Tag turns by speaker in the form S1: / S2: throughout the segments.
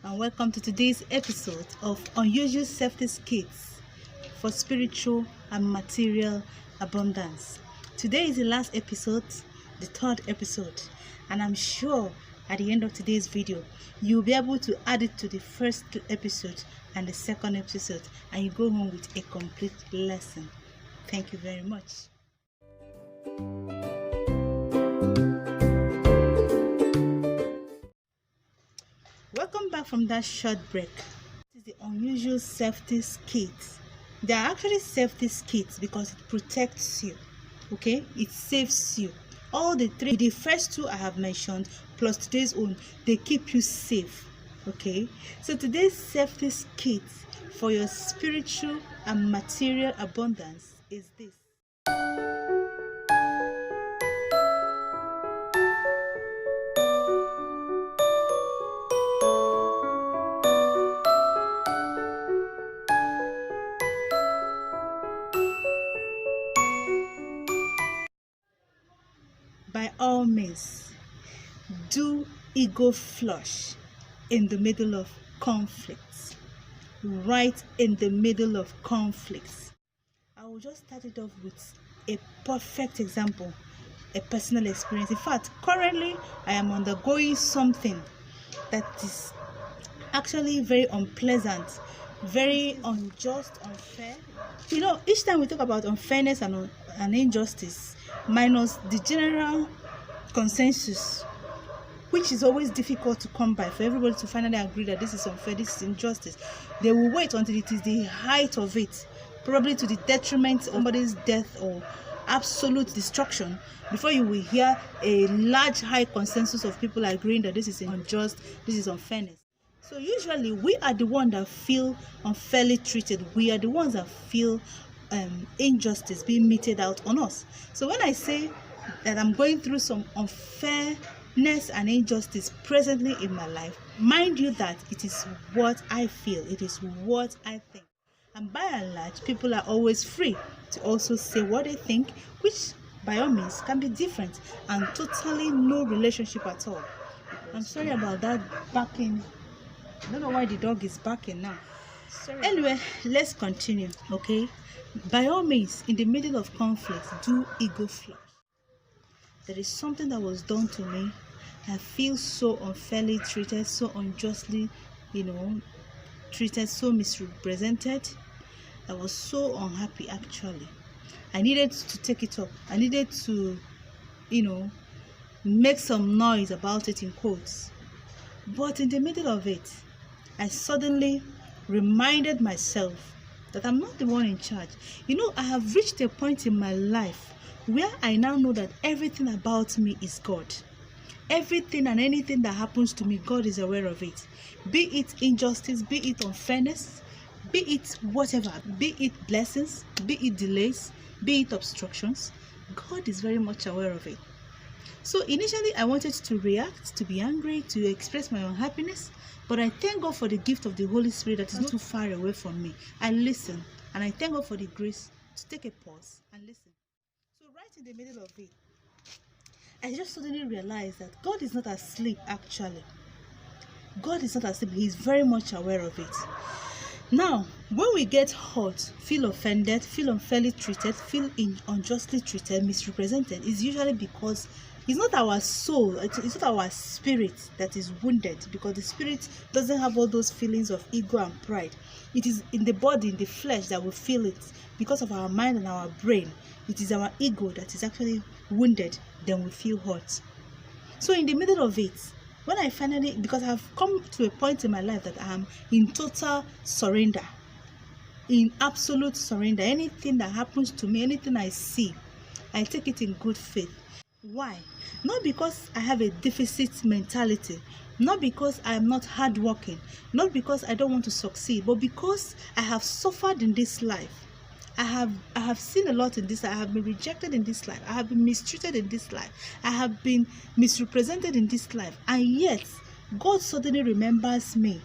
S1: and welcome to today's episode of Unusual Safety Skits for Spiritual and Material Abundance. Today is the last episode, the third episode, and I'm sure at the end of today's video you'll be able to add it to the first episode and the second episode, and you go home with a complete lesson. Thank you very much. Welcome back from that short break. This is the Unusual Safety Skits. They are actually safety skits because it protects you, okay? It saves you. All the three, the first two I have mentioned plus today's own, they keep you safe, okay? So today's safety skit for your spiritual and material abundance is this. By all means, do ego flush in the middle of conflicts. Right in the middle of conflicts. I will just start it off with a perfect example, a personal experience. In fact, currently I am undergoing something that is actually very unpleasant, very unjust, unfair. You know, each time we talk about unfairness and injustice, minus the general consensus, which is always difficult to come by for everybody to finally agree that this is unfair, this is injustice. They will wait until it is the height of it, probably to the detriment of somebody's death or absolute destruction, before you will hear a large high consensus of people agreeing that this is unjust, this is unfairness. So usually we are the ones that feel unfairly treated. We are the ones that feel injustice being meted out on us. So when I say that I'm going through some unfairness and injustice presently in my life, mind you that it is what I feel, it is what I think. And by and large, people are always free to also say what they think, which by all means can be different and totally no relationship at all. I'm sorry about that barking. I don't know why the dog is barking now. Sorry. Anyway, let's continue, okay? By all means, in the middle of conflict, do ego flush. There is something that was done to me. I feel so unfairly treated, so unjustly, treated, so misrepresented. I was so unhappy actually. I needed to take it up. I needed to, make some noise about it in quotes. But in the middle of it, I suddenly reminded myself that I'm not the one in charge. I have reached a point in my life where I now know that everything about me is God. Everything and anything that happens to me, God is aware of it. Be it injustice, be it unfairness, be it whatever, be it blessings, be it delays, be it obstructions, God is very much aware of it. So initially I wanted to react, to be angry, to express my unhappiness, but I thank God for the gift of the Holy Spirit that is not too far away from me. I listen, and I thank God for the grace to take a pause and listen. So right in the middle of it, I just suddenly realized that God is not asleep actually. God is not asleep. He is very much aware of it. Now, when we get hurt, feel offended, feel unfairly treated, feel unjustly treated, misrepresented, it's usually because it's not our soul, it's not our spirit that is wounded, because the spirit doesn't have all those feelings of ego and pride. It is in the body, in the flesh, that we feel it because of our mind and our brain. It is our ego that is actually wounded, then we feel hurt. So in the middle of it, when I finally, because I've come to a point in my life that I am in total surrender, in absolute surrender. Anything that happens to me, anything I see, I take it in good faith. Why? Not because I have a deficit mentality, not because I am not hardworking, not because I don't want to succeed, but because I have suffered in this life. I have seen a lot in this life. I have been rejected in this life. I have been mistreated in this life. I have been misrepresented in this life. And yet, God suddenly remembers me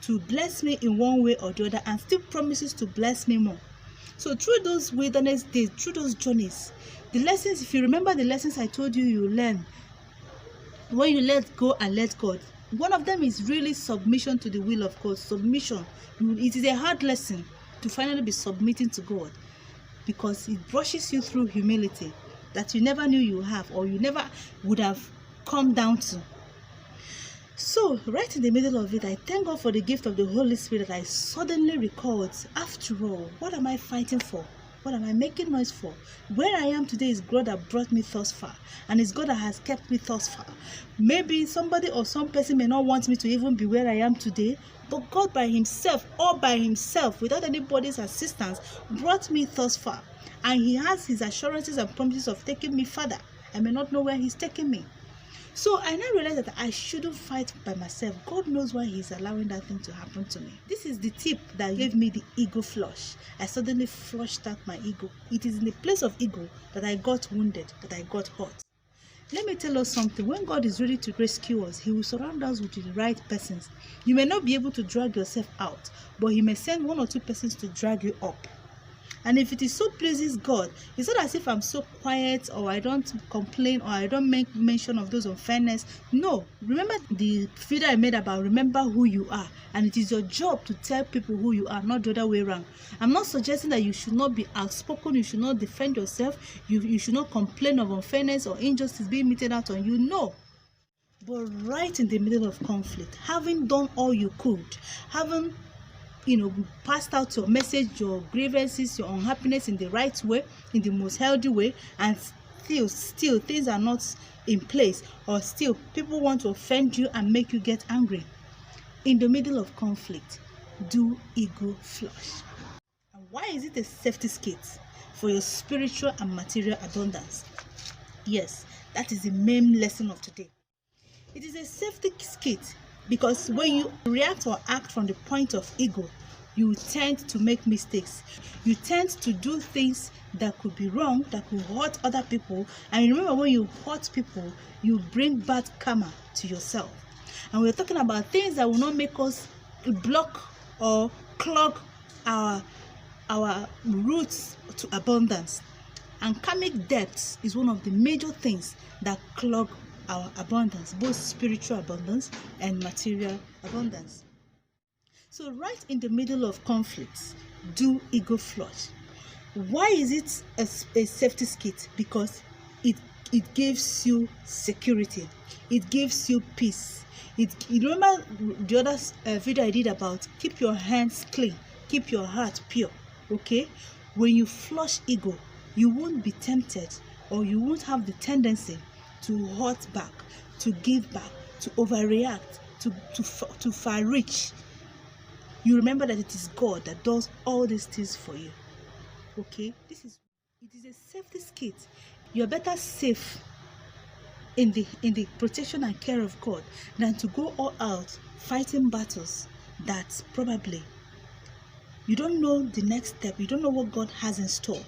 S1: to bless me in one way or the other, and still promises to bless me more. So through those wilderness days, through those journeys, the lessons, if you remember the lessons I told you, you learn when you let go and let God, One of them is really submission to the will of God. Submission. It is a hard lesson to finally be submitting to God, because it brushes you through humility that you never knew you have, or you never would have come down to. So right in the middle of it, I thank God for the gift of the Holy Spirit that I suddenly recalled, after all, what am I fighting for? What am I making noise for? Where I am today is God that brought me thus far, and it's God that has kept me thus far. Maybe somebody or some person may not want me to even be where I am today, but God by himself, all by himself, without anybody's assistance, brought me thus far. And he has his assurances and promises of taking me further. I may not know where he's taking me. So I now realize that I shouldn't fight by myself. God knows why he's allowing that thing to happen to me. This is the tip that gave me the ego flush. I suddenly flushed out my ego. It is in the place of ego that I got wounded, that I got hurt. Let me tell us something. When God is ready to rescue us, he will surround us with the right persons. You may not be able to drag yourself out, but he may send 1 or 2 persons to drag you up. And if it is so pleases God, it's not as if I'm so quiet, or I don't complain, or I don't make mention of those unfairness. No. Remember the video I made about remember who you are. And it is your job to tell people who you are, not the other way around. I'm not suggesting that you should not be outspoken, you should not defend yourself, you should not complain of unfairness or injustice being meted out on you. No. But right in the middle of conflict, having done all you could, having passed out your message, your grievances, your unhappiness in the right way, in the most healthy way, and still things are not in place, or still people want to offend you and make you get angry. In the middle of conflict, do ego flush. And why is it a safety skit? For your spiritual and material abundance. Yes, that is the main lesson of today. It is a safety skit because when you react or act from the point of ego, you tend to make mistakes. You tend to do things that could be wrong, that could hurt other people. And remember, when you hurt people, you bring bad karma to yourself. And we're talking about things that will not make us block or clog our routes to abundance. And karmic debts is one of the major things that clog our abundance, both spiritual abundance and material abundance. So right in the middle of conflicts, do ego flush. Why is it a safety skit? Because it gives you security. It gives you peace. You remember the other video I did about keep your hands clean, keep your heart pure. Okay? When you flush ego, you won't be tempted, or you won't have the tendency to hurt back, to give back, to overreact, to far reach. You remember that it is God that does all these things for you. Okay? It is a safety skit. You're better safe in the protection and care of God than to go all out fighting battles that probably you don't know the next step. You don't know what God has in store.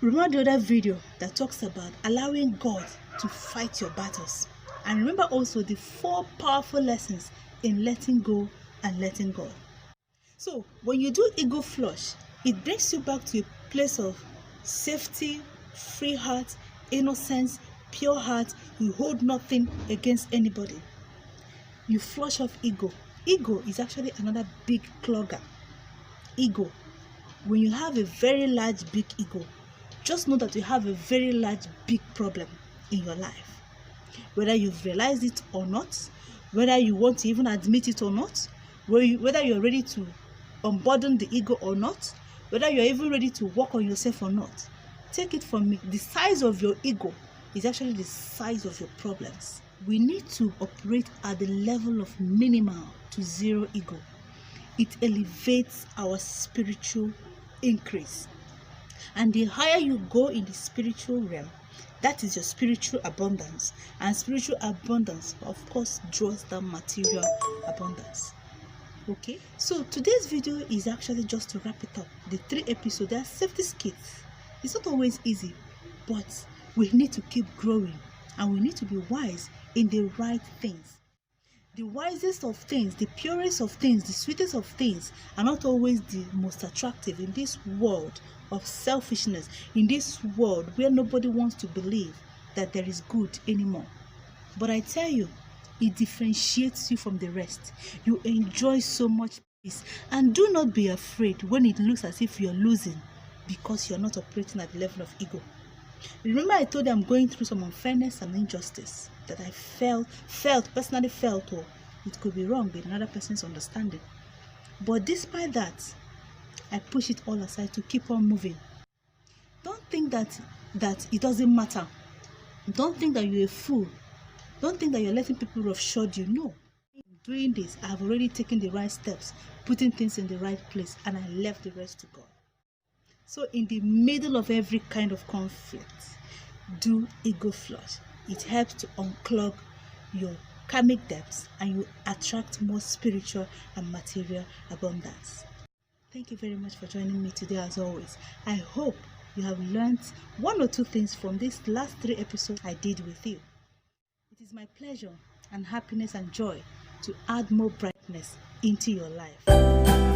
S1: Remember the other video that talks about allowing God to fight your battles. And remember also the 4 powerful lessons in letting go and letting God. So when you do ego flush, it brings you back to a place of safety, free heart, innocence, pure heart. You hold nothing against anybody. You flush off ego. Ego is actually another big clogger. Ego. When you have a very large, big ego, just know that you have a very large, big problem in your life. Whether you've realized it or not, whether you want to even admit it or not, whether you're ready to unburden the ego or not, whether you're even ready to work on yourself or not, take it from me. The size of your ego is actually the size of your problems. We need to operate at the level of minimal to zero ego. It elevates our spiritual increase. And the higher you go in the spiritual realm, that is your spiritual abundance. And spiritual abundance, of course, draws down material abundance. Okay, so today's video is actually just to wrap it up. The 3 episodes, they are safety skits. It's not always easy, but we need to keep growing, and we need to be wise in the right things. The wisest of things, the purest of things, the sweetest of things are not always the most attractive in this world of selfishness, in this world where nobody wants to believe that there is good anymore. But I tell you, It differentiates you from the rest. You enjoy so much peace. And do not be afraid when it looks as if you're losing because you're not operating at the level of ego. Remember I told you I'm going through some unfairness and injustice that I personally felt, or it could be wrong with another person's understanding. But despite that, I push it all aside to keep on moving. Don't think that it doesn't matter. Don't think that you're a fool. Don't think that you're letting people roughshod you. No. Doing this, I have already taken the right steps, putting things in the right place, and I left the rest to God. So in the middle of every kind of conflict, do ego flush. It helps to unclog your karmic depths and you attract more spiritual and material abundance. Thank you very much for joining me today as always. I hope you have learned one or two things from these last 3 episodes I did with you. It is my pleasure and happiness and joy to add more brightness into your life.